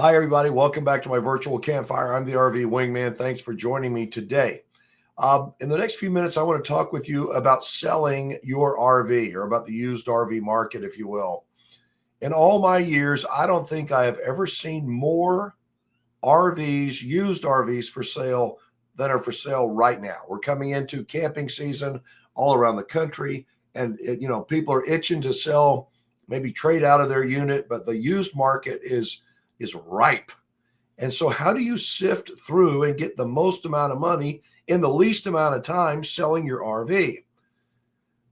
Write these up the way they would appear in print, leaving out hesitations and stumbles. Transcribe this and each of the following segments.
Hi, everybody. Welcome back to my virtual campfire. I'm the RV Wingman. Thanks for joining me today. In the next few minutes, I want to talk with you about selling your RV or about the used RV market, if you will. In all my years, I don't think I have ever seen more RVs, used RVs for sale than are for sale right now. We're coming into camping season all around the country, and people are itching to sell, maybe trade out of their unit, but the used market is ripe. And so how do you sift through and get the most amount of money in the least amount of time selling your RV?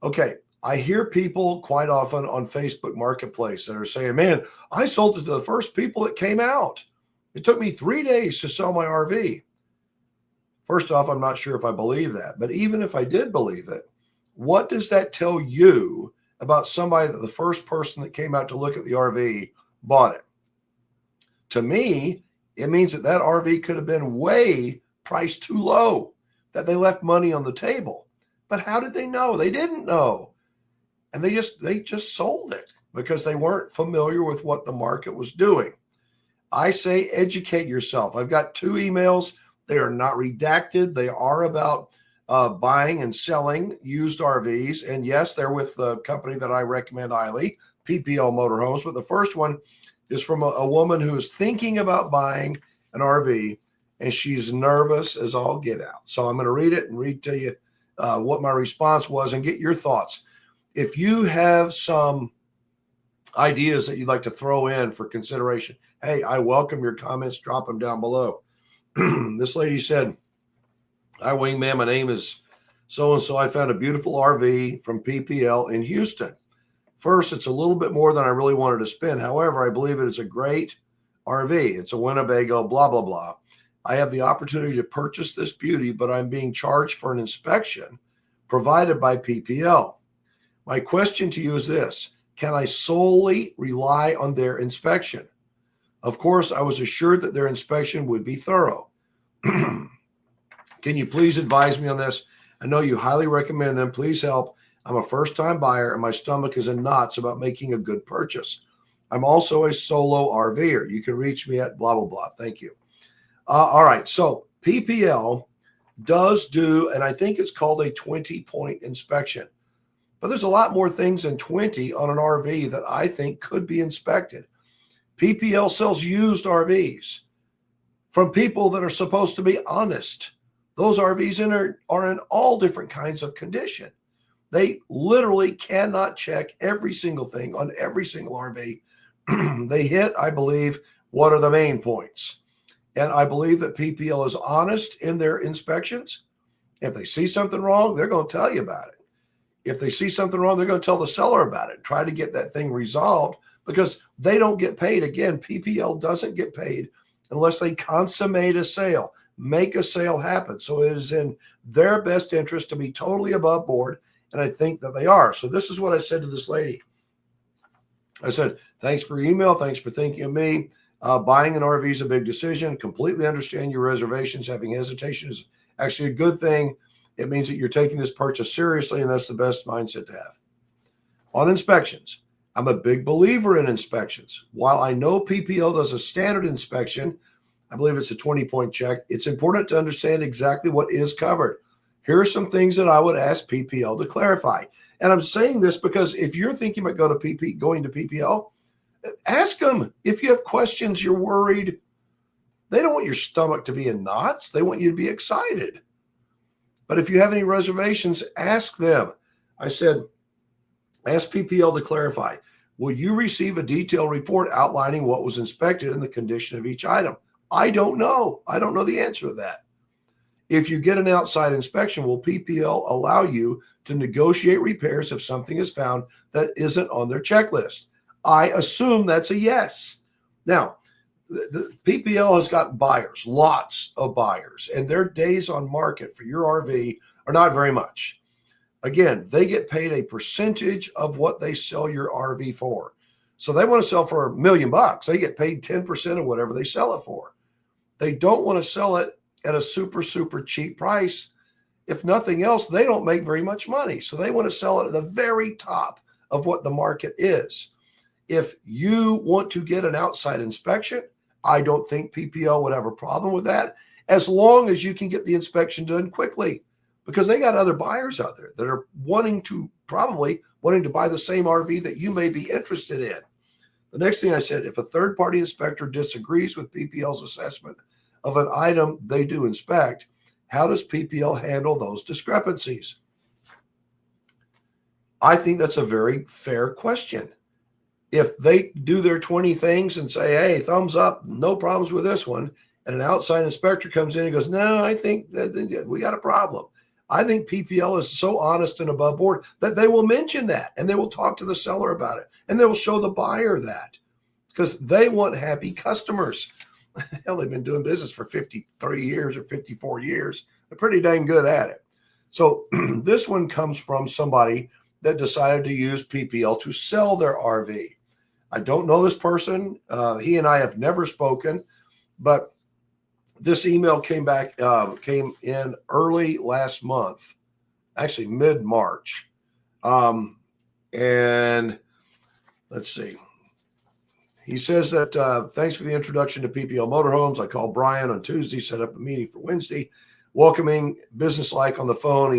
Okay, I hear people quite often on Facebook Marketplace that are saying, man, I sold it to the first people that came out. It took me 3 days to sell my RV. First off, I'm not sure if I believe that, but even if I did believe it, what does that tell you about somebody that the first person that came out to look at the RV bought it? To me, it means that that RV could have been way priced too low, that they left money on the table. But how did they know? They didn't know. And they just sold it because they weren't familiar with what the market was doing. I say educate yourself. I've got 2 emails. They are not redacted. They are about buying and selling used RVs. And yes, they're with the company that I recommend highly, PPL Motorhomes. But the first one is from a woman who is thinking about buying an RV, and she's nervous as all get out. So I'm going to read it and read to you what my response was and get your thoughts. If you have some ideas that you'd like to throw in for consideration, hey, I welcome your comments. Drop them down below. This lady said, hi, Wingman. My name is so-and-so. I found a beautiful RV from PPL in Houston. First, it's a little bit more than I really wanted to spend. However, I believe it is a great RV. It's a Winnebago, blah, blah, blah. I have the opportunity to purchase this beauty, but I'm being charged for an inspection provided by PPL. My question to you is this: can I solely rely on their inspection? Of course, I was assured that their inspection would be thorough. Can you please advise me on this? I know you highly recommend them. Please help. I'm a first-time buyer, and my stomach is in knots about making a good purchase. I'm also a solo RVer. You can reach me at blah, blah, blah. Thank you. All right. So PPL does do, and I think it's called a 20-point inspection. But there's a lot more things than 20 on an RV that I think could be inspected. PPL sells used RVs from people that are supposed to be honest. Those RVs are in all different kinds of condition. They literally cannot check every single thing on every single RV. They hit, I believe, what are the main points. And I believe that PPL is honest in their inspections. If they see something wrong, they're going to tell you about it. If they see something wrong, they're going to tell the seller about it. Try to get that thing resolved because they don't get paid. Again, PPL doesn't get paid unless they consummate a sale, make a sale happen. So it is in their best interest to be totally above board. And I think that they are. So this is what I said to this lady. I said, thanks for your email. Thanks for thinking of me. Buying an RV is a big decision. Completely understand your reservations. Having hesitation is actually a good thing. It means that you're taking this purchase seriously, and that's the best mindset to have. On inspections, I'm a big believer in inspections. While I know PPL does a standard inspection, I believe it's a 20-point check, it's important to understand exactly what is covered. Here are some things that I would ask PPL to clarify. And I'm saying this because if you're thinking about going to PPL, ask them. If you have questions, you're worried, they don't want your stomach to be in knots. They want you to be excited. But if you have any reservations, ask them. I said, ask PPL to clarify. Will you receive a detailed report outlining what was inspected and the condition of each item? I don't know. I don't know the answer to that. If you get an outside inspection, will PPL allow you to negotiate repairs if something is found that isn't on their checklist? I assume that's a yes. Now, the PPL has got buyers, lots of buyers, and their days on market for your RV are not very much. Again, they get paid a percentage of what they sell your RV for. So they want to sell for $1 million. They get paid 10% of whatever they sell it for. They don't want to sell it at a super, super cheap price. If nothing else, they don't make very much money. So they want to sell it at the very top of what the market is. If you want to get an outside inspection, I don't think PPL would have a problem with that as long as you can get the inspection done quickly, because they got other buyers out there that are probably wanting to buy the same RV that you may be interested in. The next thing I said, if a third-party inspector disagrees with PPL's assessment of an item they do inspect, how does PPL handle those discrepancies? I think that's a very fair question. If they do their 20 things and say, hey, thumbs up, no problems with this one, and an outside inspector comes in and goes, no, I think that we got a problem. I think PPL is so honest and above board that they will mention that, and they will talk to the seller about it, and they will show the buyer that, because they want happy customers. Hell, they've been doing business for 53 years or 54 years. They're pretty dang good at it. So this one comes from somebody that decided to use PPL to sell their RV. I don't know this person. He and I have never spoken, but this email came in early last month, actually mid-March. And let's see. He says that thanks for the introduction to PPL Motorhomes. I called Brian on Tuesday, set up a meeting for Wednesday. Welcoming, business-like on the phone.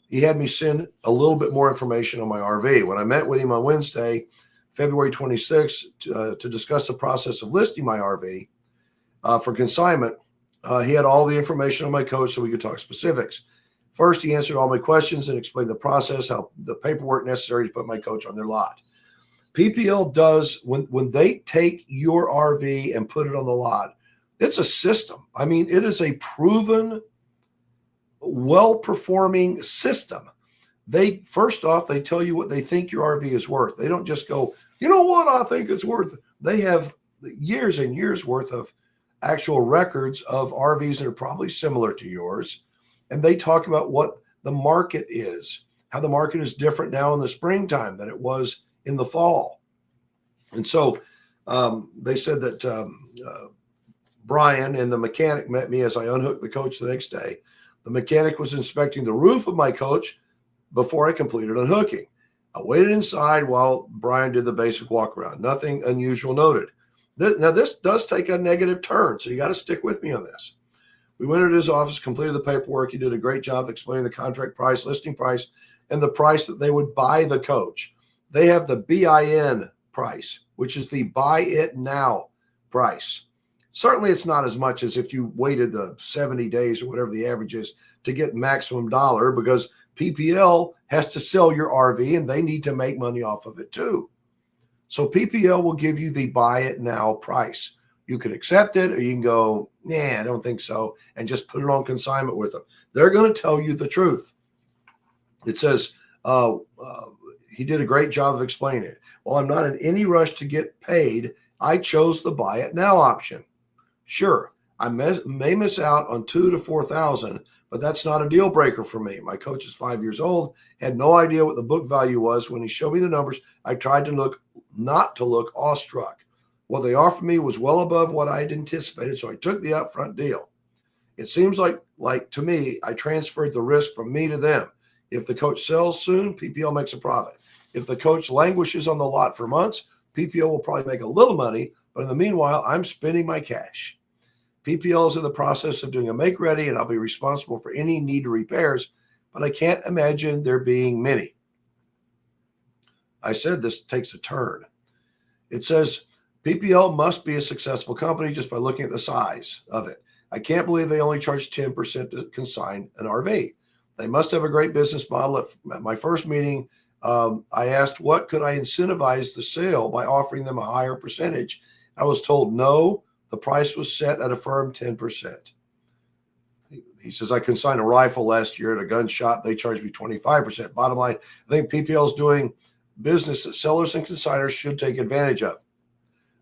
He had me send a little bit more information on my RV. When I met with him on Wednesday, February 26th, to discuss the process of listing my RV for consignment, he had all the information on my coach so we could talk specifics. First, he answered all my questions and explained the process, how the paperwork necessary to put my coach on their lot. PPL does, when they take your RV and put it on the lot, it's a system. I mean, it is a proven, well-performing system. First off, they tell you what they think your RV is worth. They don't just go, you know what I think it's worth. They have years and years worth of actual records of RVs that are probably similar to yours. And they talk about what the market is, how the market is different now in the springtime than it was in the fall. And so they said that Brian and the mechanic met me as I unhooked the coach the next day. The mechanic was inspecting the roof of my coach before I completed unhooking. I waited inside while Brian did the basic walk around. Nothing unusual noted. Now, this does take a negative turn, so you got to stick with me on this. We went into his office, completed the paperwork. He did a great job explaining the contract price, listing price, and the price that they would buy the coach. They have the BIN price, which is the buy it now price. Certainly, it's not as much as if you waited the 70 days or whatever the average is to get maximum dollar, because PPL has to sell your RV and they need to make money off of it too. So PPL will give you the buy it now price. You can accept it or you can go, nah, I don't think so, and just put it on consignment with them. They're going to tell you the truth. It says, he did a great job of explaining it. Well, I'm not in any rush to get paid. I chose the buy it now option. Sure, I may miss out on $2,000 to $4,000, but that's not a deal breaker for me. My coach is 5 years old, had no idea what the book value was. When he showed me the numbers, I tried to not to look awestruck. What they offered me was well above what I had anticipated, so I took the upfront deal. It seems like to me, I transferred the risk from me to them. If the coach sells soon, PPL makes a profit. If the coach languishes on the lot for months, PPL will probably make a little money, but in the meanwhile, I'm spending my cash. PPL is in the process of doing a make ready, and I'll be responsible for any needed repairs, but I can't imagine there being many. I said this takes a turn. It says PPL must be a successful company just by looking at the size of it. I can't believe they only charge 10% to consign an RV. They must have a great business model. At my first meeting, I asked, what could I incentivize the sale by offering them a higher percentage? I was told no. The price was set at a firm 10%. He says, I consigned a rifle last year at a gun shop. They charged me 25%. Bottom line, I think PPL is doing business that sellers and consigners should take advantage of.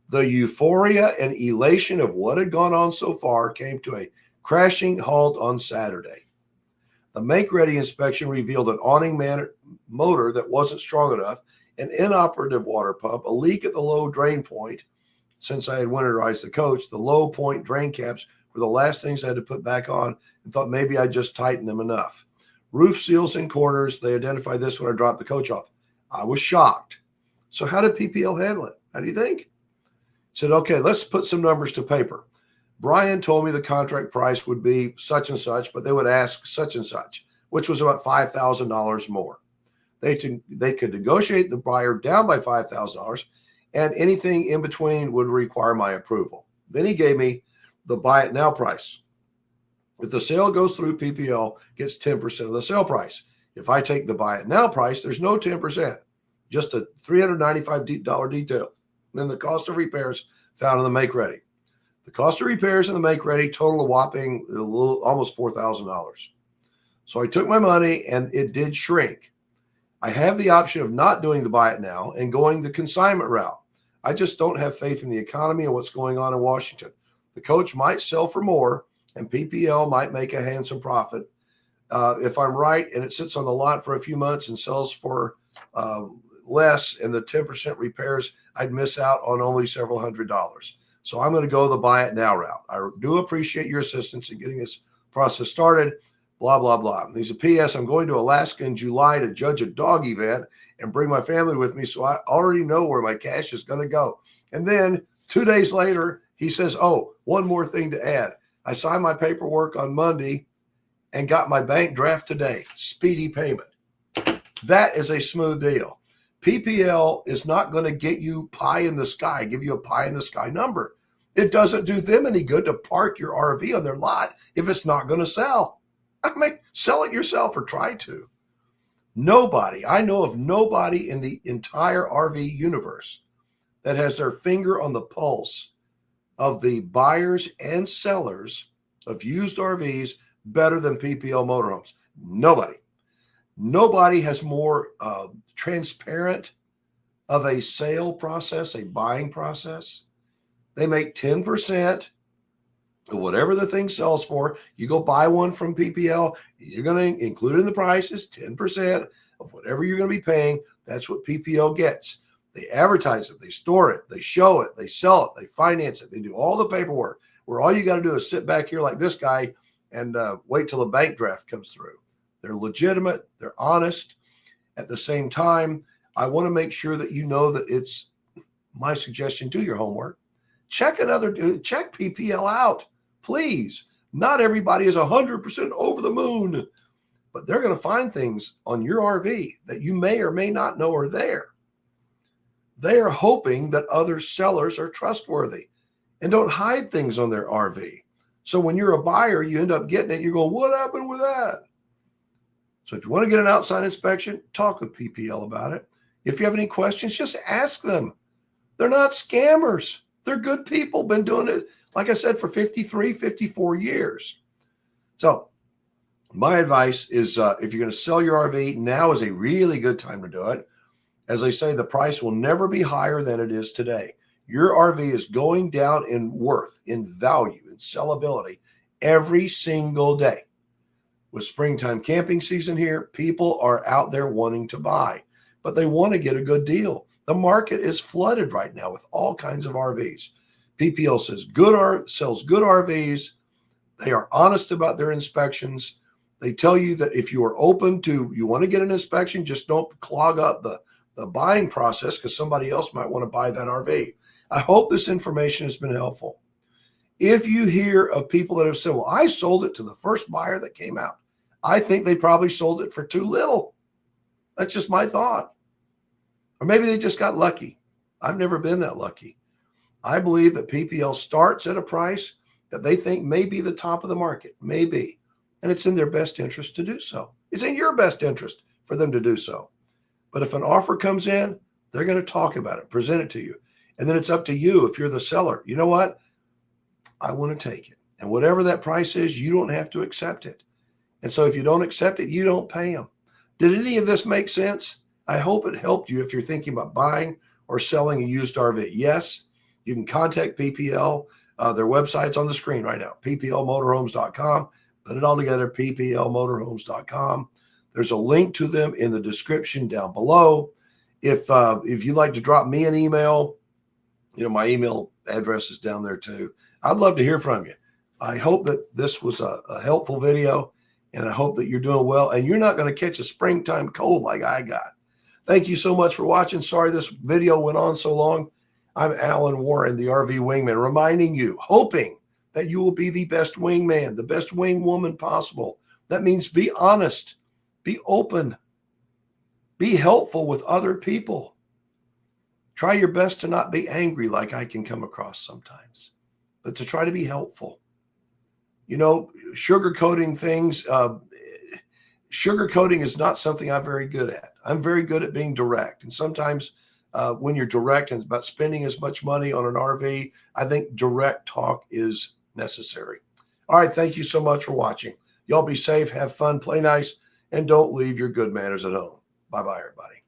The euphoria and elation of what had gone on so far came to a crashing halt on Saturday. The make-ready inspection revealed an awning motor that wasn't strong enough, an inoperative water pump, a leak at the low drain point. Since I had winterized the coach, the low point drain caps were the last things I had to put back on, and thought maybe I'd just tighten them enough. Roof seals and corners, they identified this when I dropped the coach off. I was shocked. So how did PPL handle it? How do you think? Said, okay, let's put some numbers to paper. Brian told me the contract price would be such and such, but they would ask such and such, which was about $5,000 more. They could negotiate the buyer down by $5,000, and anything in between would require my approval. Then he gave me the buy it now price. If the sale goes through, PPL gets 10% of the sale price. If I take the buy it now price, there's no 10%, just a $395 detail. And then the cost of repairs found in the make ready. The cost of repairs in the make ready total a whopping almost $4,000. So I took my money and it did shrink. I have the option of not doing the buy it now and going the consignment route. I just don't have faith in the economy and what's going on in Washington. The coach might sell for more and PPL might make a handsome profit. If I'm right and it sits on the lot for a few months and sells for less and the 10% repairs, I'd miss out on only several $100s. So I'm going to go the buy it now route. I do appreciate your assistance in getting this process started. Blah, blah, blah. There's a PS. I'm going to Alaska in July to judge a dog event and bring my family with me. So I already know where my cash is going to go. And then 2 days later, he says, oh, one more thing to add. I signed my paperwork on Monday and got my bank draft today. Speedy payment. That is a smooth deal. PPL is not going to get you pie in the sky, give you a pie in the sky number. It doesn't do them any good to park your RV on their lot if it's not going to sell. I mean, sell it yourself or try to. I know of nobody in the entire RV universe that has their finger on the pulse of the buyers and sellers of used RVs better than PPL Motorhomes. Nobody has more transparent of a sale process, a buying process. They make 10% of whatever the thing sells for. You go buy one from PPL, you're going to include in the prices 10% of whatever you're going to be paying. That's what PPL gets. They advertise it, they store it, they show it, they sell it, they finance it, they do all the paperwork, where all you got to do is sit back here like this guy and wait till the bank draft comes through. They're legitimate, they're honest. At the same time, I want to make sure that you know that it's my suggestion. Do your homework. Check PPL out, please. Not everybody is 100% over the moon, but they're going to find things on your RV that you may or may not know are there. They are hoping that other sellers are trustworthy and don't hide things on their RV. So when you're a buyer, you end up getting it. You go, what happened with that? So if you want to get an outside inspection, talk with PPL about it. If you have any questions, just ask them. They're not scammers. They're good people, been doing it, like I said, for 53, 54 years. So my advice is if you're going to sell your RV, now is a really good time to do it. As I say, the price will never be higher than it is today. Your RV is going down in worth, in value, in sellability every single day. With springtime camping season here, people are out there wanting to buy, but they want to get a good deal. The market is flooded right now with all kinds of RVs. PPL sells good RVs. They are honest about their inspections. They tell you that if you are open to, you want to get an inspection, just don't clog up the buying process because somebody else might want to buy that RV. I hope this information has been helpful. If you hear of people that have said, well, I sold it to the first buyer that came out, I think they probably sold it for too little. That's just my thought. Or maybe they just got lucky. I've never been that lucky. I believe that PPL starts at a price that they think may be the top of the market, maybe. And it's in their best interest to do so. It's in your best interest for them to do so. But if an offer comes in, they're going to talk about it, present it to you. And then it's up to you if you're the seller. You know what? I want to take it. And whatever that price is, you don't have to accept it. And so if you don't accept it, you don't pay them. Did any of this make sense? I hope it helped you if you're thinking about buying or selling a used RV. Yes, you can contact PPL. Their website's on the screen right now, pplmotorhomes.com. Put it all together, pplmotorhomes.com. There's a link to them in the description down below. If you'd like to drop me an email, my email address is down there too. I'd love to hear from you. I hope that this was a helpful video, and I hope that you're doing well and you're not going to catch a springtime cold like I got. Thank you so much for watching. Sorry this video went on so long. I'm Alan Warren, the RV Wingman, reminding you, hoping that you will be the best wingman, the best wing woman possible. That means be honest, be open, be helpful with other people. Try your best to not be angry like I can come across sometimes, but to try to be helpful. You know, sugarcoating things, sugarcoating is not something I'm very good at. I'm very good at being direct. And sometimes when you're direct and it's about spending as much money on an RV, I think direct talk is necessary. All right. Thank you so much for watching. Y'all be safe, have fun, play nice, and don't leave your good manners at home. Bye-bye, everybody.